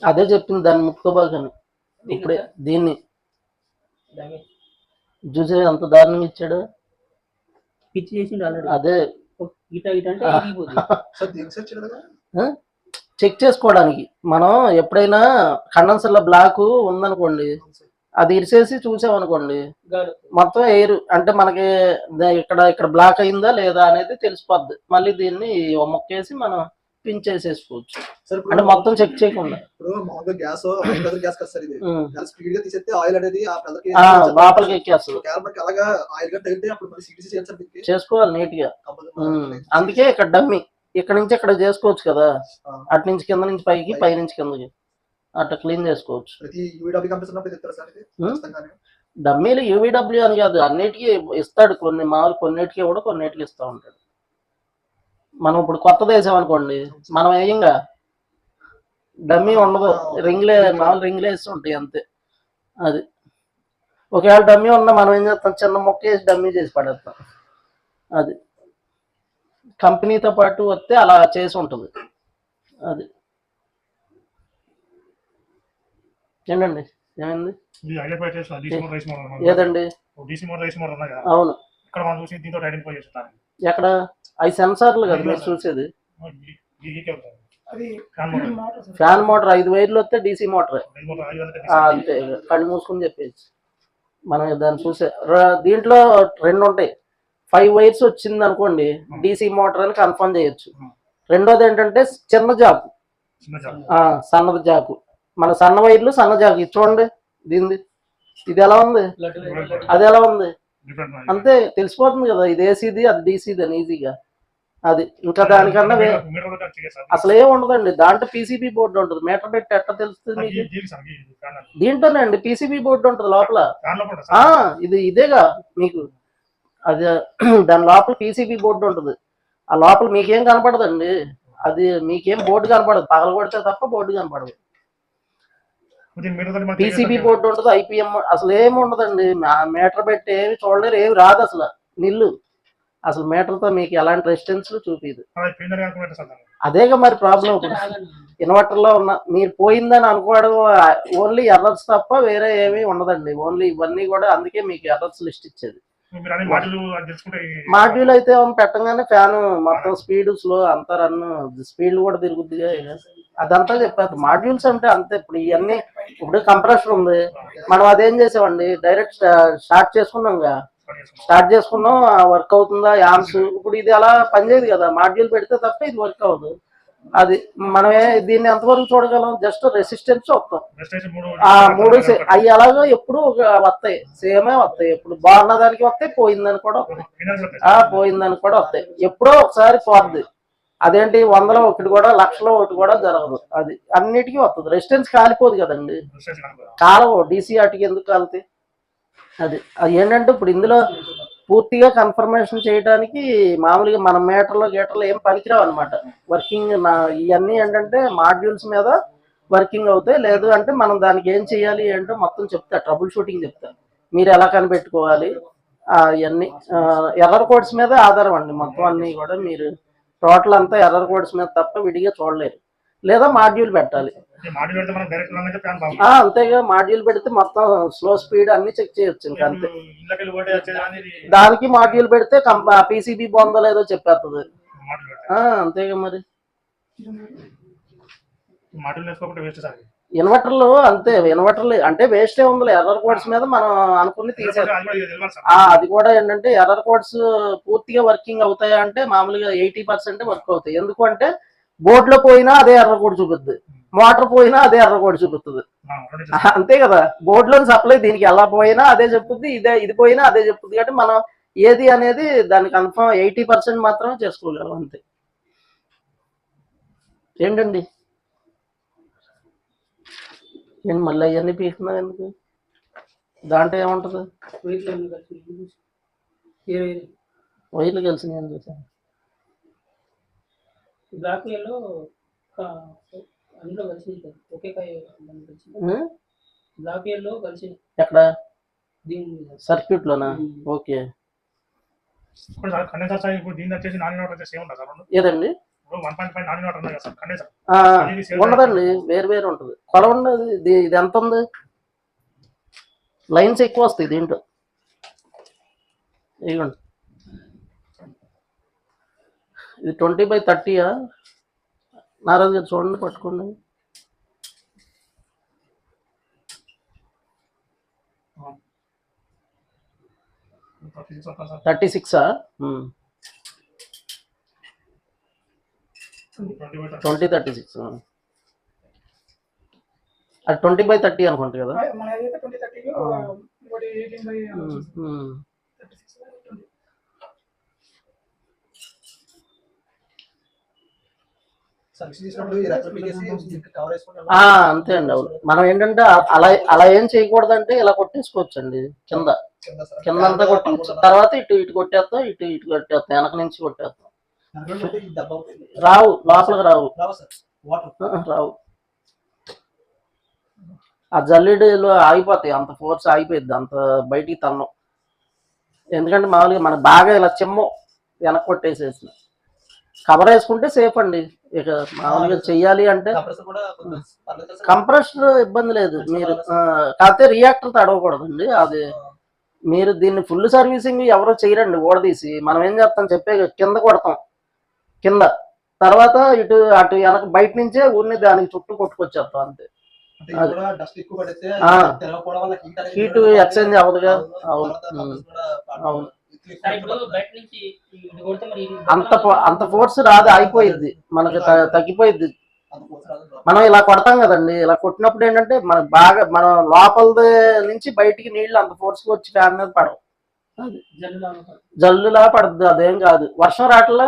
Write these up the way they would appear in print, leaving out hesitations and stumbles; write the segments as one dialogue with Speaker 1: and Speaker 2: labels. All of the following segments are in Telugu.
Speaker 1: అదే చెప్పింది దాన్ని ముక్కోబాకని. ఇప్పుడే దీన్ని చూసే అంత దారుణంగా ఇచ్చాడు.
Speaker 2: పిచ్చి చేసిండు ఆల్రెడీ.
Speaker 1: అదే
Speaker 2: ఇట ఇట అంటే
Speaker 1: చెక్ చేసుకోవడానికి మనం ఎప్పుడైనా కండెన్సర్లో బ్లాక్ ఉందనుకోండి, అది ఇరిసేసి చూసామనుకోండి మొత్తం ఎయిర్ అంటే మనకి ఇక్కడ ఇక్కడ బ్లాక్ అయిందా లేదా అనేది తెలిసిపోద్ది. మళ్ళీ దీన్ని మొక్కేసి మనం పిన్ చేసేసుకోవచ్చు. అంటే మొత్తం చెక్ చేయకుండా లోపలికి ఎక్కేస్తుంది. చేసుకోవాలి నీట్ గా. అందుకే ఇక్కడ డమ్మి ఇక్కడ నుంచి ఇక్కడ చేసుకోవచ్చు కదా, అటు నుంచి కింద నుంచి పైకి, పై నుంచి కిందకి అట్లా క్లీన్ చేసుకోవచ్చు. డమ్మీలు యూవీడబ్ల్యూ అని కాదు, అన్నిటికీ ఇస్తాడు. కొన్ని మామూలు కొన్నిటికి కూడా కొన్నిటికి ఇస్తూ ఉంటాడు. మనం ఇప్పుడు కొత్తది వేసామనుకోండి, మనం వేయంగా డమ్మీ ఉండదు, రింగ్లే మామూలు రింగ్లే వేసి ఉంటాయి అంతే. అది ఒకవేళ డమ్మీ ఉన్నా మనం ఏం చేస్తాం, చిన్న మొక్క వేసి డమ్మీ చేసి పడేస్తాం. అది కంపెనీతో పాటు వస్తే అలా చేసి ఉంటుంది. అది ఏంటండి ఏమైంది? ఏదండి? అవును, ఎక్కడ అవి సెన్సార్లు కదా మీరు చూసేది. ఫ్యాన్ మోటార్ 5 వైర్లు వస్తే డీసీ మోటార్ అంతే. కళ్ళు మూసుకుని చెప్పేసి మనం దాన్ని చూసే. దీంట్లో 2 ఉంటాయి. 5 వైర్స్ వచ్చింది అనుకోండి డీసీ మోటార్ అని కన్ఫర్మ్ చేయొచ్చు. రెండోది ఏంటంటే చిన్న జాకు, సన్నది జాకు. మన సన్న వైర్లు సన్న జాకు చూడండి. దీనిది ఇది ఎలా ఉంది, అది ఎలా ఉంది, అంతే తెలిసిపోతుంది కదా. ఇది ఏసీది అది డీసీది అని ఈజీగా. అది ఇంకా దానికన్నా అసలు ఏం ఉండదండి. దాంట్లో పీసీబీ బోర్డు ఉంటుంది. మీటర్ పెట్టి ఎట్లా తెలుస్తుంది మీకు? దీంట్లోనే అండి పీసీబీ బోర్డు ఉంటుంది లోపల. ఇదేగా మీకు అది దాని లోపల పీసీబీ బోర్డు ఉంటుంది. ఆ లోపల మీకేం కనపడదండి. అది మీకేం బోర్డు కనపడదు, పగల కొడితే తప్ప బోర్డు కనపడదు. పీసీబీ బోర్డు ఉంటుంది, ఐపీఎం అసలు ఏమి ఉండదండి. మీటర్ పెట్టి ఏమి చూడలేరు, ఏమి రాదు అసలు నిల్లు. అసలు మీటర్తో మీకు ఎలాంటి రెసిస్టెన్స్ చూపిదు. అదేగా మరి ప్రాబ్లం. ఇప్పుడు ఇన్వర్టర్లో ఉన్న మీరు పోయిందని అనుకోవడం ఓన్లీ ఎర్రర్స్ తప్ప వేరే ఏమీ ఉండదండి. ఓన్లీ ఇవన్నీ కూడా అందుకే మీకు ఎర్రర్స్ లిస్ట్ ఇచ్చేది. మాడ్యూల్ అయితే పెట్టగానే ఫ్యాన్ మొత్తం స్పీడ్ స్లో అంతా రన్ స్పీడ్ కూడా తిరుగుద్దిగా అదంతా చెప్పారు. మాడ్యూల్స్ అంటే అంతే. ఇప్పుడు ఇవన్నీ ఇప్పుడు కంప్రెషర్ ఉంది, మనం అదేం చేసామండి డైరెక్ట్ స్టార్ట్ చేసుకున్నాం వర్క్ అవుతుందా యాంప్స్. ఇప్పుడు ఇది అలా పనిచేయదు కదా, మాడ్యూల్ పెడితే తప్ప ఇది వర్క్ అవ్వదు. అది మనమే దీన్ని ఎంతవరకు చూడగలం, జస్ట్ రెసిస్టెన్స్ వస్తాం. 3 అవి అలాగో ఎప్పుడు వస్తాయి, సేమే వస్తాయి. ఎప్పుడు బాగున్న దానికి వస్తాయి, పోయిందని కూడా వస్తాయి. ఎప్పుడో ఒకసారి పోద్ది. అదేంటి 100లో 1 కూడా 1,00,000లో 1 కూడా జరగదు. అది అన్నిటికీ వస్తుంది. రెసిస్టెన్స్ కాలిపోదు కదండి, కాలవు. డీసీ ఆటికి ఎందుకు కాలుతాయి? అది ఏంటంటే ఇప్పుడు ఇందులో పూర్తిగా కన్ఫర్మేషన్ చేయడానికి మామూలుగా మన మీటర్లో గీటర్లో ఏం పనికిరావు అనమాట. వర్కింగ్ ఇవన్నీ ఏంటంటే మాడ్యూల్స్ మీద వర్కింగ్ అవుతాయి. లేదు అంటే మనం దానికి ఏం చేయాలి ఏంటో మొత్తం చెప్తా, ట్రబుల్ షూటింగ్ చెప్తా, మీరు ఎలా కనిపెట్టుకోవాలి ఇవన్నీ. ఎర్రర్ కోడ్స్ మీద ఆధారం అండి మొత్తం అన్నీ కూడా. మీరు టోటల్ అంతా ఎర్రర్ కోడ్స్ మీద తప్ప విడిగా చూడలేరు. లేదా మాడ్యూల్ పెట్టాలి. అంతేగా, మాడ్యూల్ పెడితే మొత్తం స్లో స్పీడ్ అన్ని చెక్ చేయొచ్చు. ఇంకా అంతే. దానికి మాడ్యూల్ పెడితే పీసీబీ బాగుందో లేదో చెప్పేస్తుంది. అంతేగా మరి. ఇన్వర్టర్లు అంతే. ఇన్వర్టర్లు అంటే వేస్టే ఉంది. ఎర్రర్ కోడ్స్ మీద మనం అనుకుని తీసేస్తాం. అది కూడా ఏంటంటే ఎర్రర్ కోడ్స్ పూర్తిగా వర్కింగ్ అవుతాయా అంటే మామూలుగా 80% వర్క్ అవుతాయి. ఎందుకు అంటే బోర్డులో పోయినా అదే ఎర్రర్ కోడ్ చూపిస్తుంది, మోటార్ పోయినా అదే ఎర్రర్ కోడ్ చూపిస్తుంది. అంతే కదా, బోర్డులోని సప్లై దీనికి ఎలా పోయినా అదే చెప్తుంది, ఇది పోయినా అదే చెప్తుంది. కాబట్టి మనం ఏది అనేది దాన్ని కన్ఫర్మ్ 80% మాత్రమే చేసుకోగలం అంతే. ఏంటండి మళ్ళీ అవన్నీ పీకుతున్నావు ఎందుకు? దాంట్లో ఏముంటుంది? వైర్లు కలిసి నేను చూసాను.
Speaker 2: లాఫియర్ లో కలిసి
Speaker 1: ఎక్కడ
Speaker 2: దీని
Speaker 1: సర్క్యూట్ లోనా? ఓకే.
Speaker 3: ఇప్పుడు సార్ కండెన్సర్ సార్ ఇప్పుడు దీని వచ్చేసి నాన్ ఇన్వర్టర్ సేమ్ ఉంటుంది సార్ రెండు.
Speaker 1: ఏదండి?
Speaker 3: ఇప్పుడు 1.5 నాన్ ఇన్వర్టర్ ఉన్నాయి కదా సార్ కండెన్సర్.
Speaker 1: ఉండదండి, వేరు వేరు ఉంటుంది. కొలవండి ఇది ఎంత ఉంది? లైన్స్ ఎక్కువ వస్తాయి దీంట్లో. ఇదిగోండి, ఇది 20/30 నారాజు గారు చూడండి, పట్టుకోండి. 36 20/36 అది 20/30 అనుకుంటా కదా.
Speaker 4: మనదైతే 2030 ఇంకోటి 18/36
Speaker 1: అంతే అండి. అవును, మనం ఏంటంటే అలా అలా ఏం చేయకూడదంటే ఇలా కొట్టేసుకోవచ్చు అండి. కింద అంతా కొట్టేచ్చు, తర్వాత ఇటు కొట్టేస్తాం, ఇటు కొట్టేస్తాం, వెనక నుంచి కొట్టేస్తాం. రావు, లోపలికి రావు. రావు, ఆ జల్లెడలో ఆగిపోతాయి, అంత ఫోర్స్ ఆగిపోయింది, అంత బయటికి తన్నం. ఎందుకంటే మామూలుగా మనకు బాగా ఇలా చిమ్మం వెనక కొట్టేసేసిన కవర్ వేసుకుంటే సేఫ్ అండి. ఇక మామూలుగా చెయ్యాలి అంటే కంప్రెసర్ ఇబ్బంది లేదు. మీరు కాకపోతే రియాక్టర్ తడవకూడదండి. అది మీరు దీన్ని ఫుల్ సర్వీసింగ్ ఎవరో చేయరండి. ఓడదీసి మనం ఏం చేస్తాం చెప్పే కింద కొడతాం, కింద తర్వాత ఇటు అటు వెనక బయట నుంచే ఊరిని దానికి చుట్టూ కొట్టుకొచ్చేస్తాం అంతే. హీట్ ఎక్స్చేంజ్ అవ్వదుగా. అవును అవును, అంత ఫోర్స్ రాదు, అయిపోయింది మనకి, తగ్గిపోయింది. మనం ఇలా కొడతాం కదండి, ఇలా కొట్టినప్పుడు ఏంటంటే మనకు బాగా మనం లోపల నుంచి బయటికి నీళ్లు అంత ఫోర్స్ వచ్చి ఫ్యాన్ మీద పడవు, జల్లులా పడుతుంది. అదేం కాదు. వర్షం రావట్లా?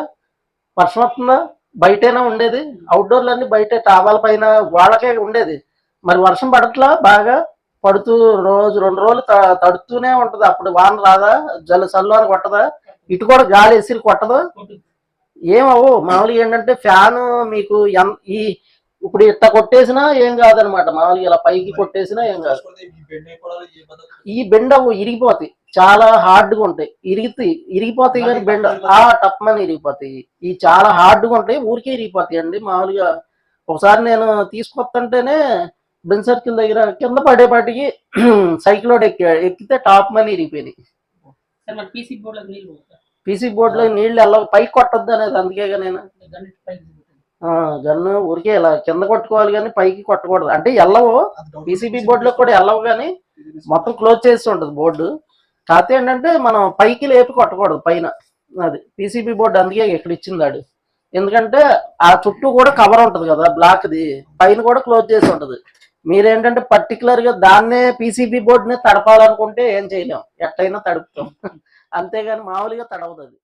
Speaker 1: వర్షం వస్తుందా? బయటైనా ఉండేది, అవుట్డోర్లన్నీ బయటే టాబాల పైన వాళ్ళకే ఉండేది. మరి వర్షం పడట్లా? బాగా పడుతూ రోజు 2 రోజులు తడుతూనే ఉంటది. అప్పుడు వాన రాదా? చల్లు అని కొట్టదా? ఇటు కూడా గాలి ఎసిరి కొట్టదు, ఏమవు. మామూలుగా ఏంటంటే ఫ్యాన్ మీకు ఇప్పుడు ఇట్లా కొట్టేసినా ఏం కాదనమాట. మామూలుగా ఇలా పైకి కొట్టేసినా ఏం కాదు. ఈ బెండ్ అవ్వు, ఇరిగిపోతాయి, చాలా హార్డ్గా ఉంటాయి. ఇరిగిపోతాయి కానీ బెండ్ టప్మని ఇరిగిపోతాయి. ఈ చాలా హార్డ్గా ఉంటాయి, ఊరికే ఇరిగిపోతాయి అండి. మామూలుగా ఒకసారి నేను తీసుకొస్తుంటేనే బెంజ్ సర్కిల్ దగ్గర కింద పడేపాటికి సైకిల్ ఎక్కితే టాప్ మని ఇరిగిపోయినాయి. పీసీ బోర్డులో నీళ్లు ఎలా పైకి కొట్టద్దు అనేది అందుకేగా నేను గన్ను ఊరికే ఇలా కింద కొట్టుకోవాలి కానీ పైకి కొట్టకూడదు. అంటే ఎల్లవు, పీసీబీ బోర్డులో కూడా ఎల్లవు కానీ మొత్తం క్లోజ్ చేసి ఉంటుంది బోర్డు. కాకపోతే ఏంటంటే మనం పైకి లేపి కొట్టకూడదు పైన. అది పీసీబీ బోర్డు అందుకే ఇక్కడ ఇచ్చిందాడు. ఎందుకంటే ఆ చుట్టూ కూడా కవర్ ఉంటుంది కదా బ్లాక్ది, పైన కూడా క్లోజ్ చేసి ఉంటుంది. మీరేంటంటే పర్టికులర్ గా దాన్నే పీసీబీ బోర్డునే తడపాలనుకుంటే ఏం చేయలేం, ఎట్టయినా తడుపుతాం. అంతేగాని మామూలుగా తడవదు అది.